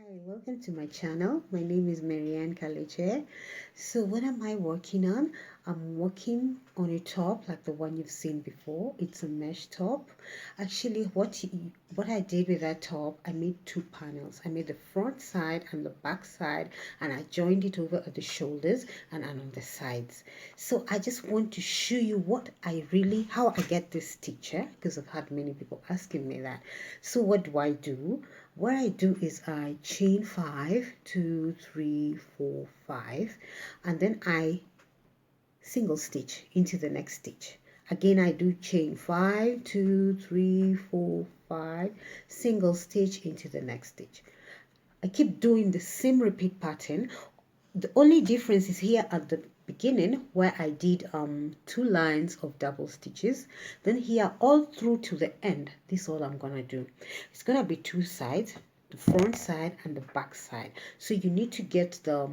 Welcome to my channel. My name is Marianne Kaleche. So what am I working on? I'm working on a top like the one you've seen before. It's a mesh top. Actually, what I did with that top, I made two panels. I made the front side and the back side, and I joined it over at the shoulders and on the sides. So I just want to show you how I get this stitcher, because I've had many people asking me that. So what do I do? What I do is I chain 5, 2, 3, 4, 5, and then I single stitch into the next stitch. Again, I do chain 5, 2, 3, 4, 5, single stitch into the next stitch. I keep doing the same repeat pattern. The only difference is here at the beginning where I did 2 lines of double stitches. Then here all through to the end, this is all I'm gonna do. It's gonna be 2 sides, the front side and the back side. So you need to get the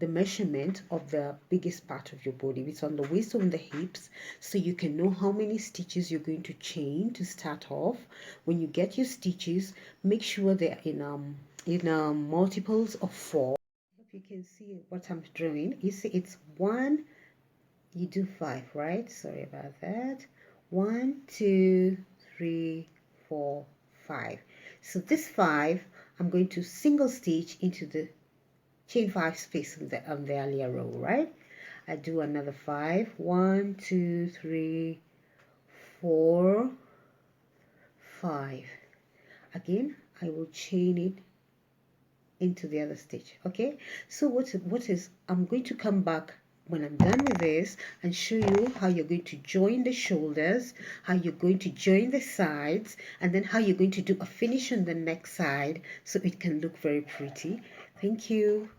measurement of the biggest part of your body. It's on the waist or on the hips, so you can know how many stitches you're going to chain to start off. When you get your stitches, make sure they're in multiples of 4. Hope you can see what I'm drawing. You see it's 1, you do 5, right? Sorry about that. 1, 2, 3, 4, 5. So this 5, I'm going to single stitch into the chain 5 space on the earlier row, right? I do another 5. 1, 2, 3, 4, 5. Again, I will chain it into the other stitch. Okay, so I'm going to come back when I'm done with this and show you how you're going to join the shoulders, how you're going to join the sides, and then how you're going to do a finish on the next side so it can look very pretty. Thank you.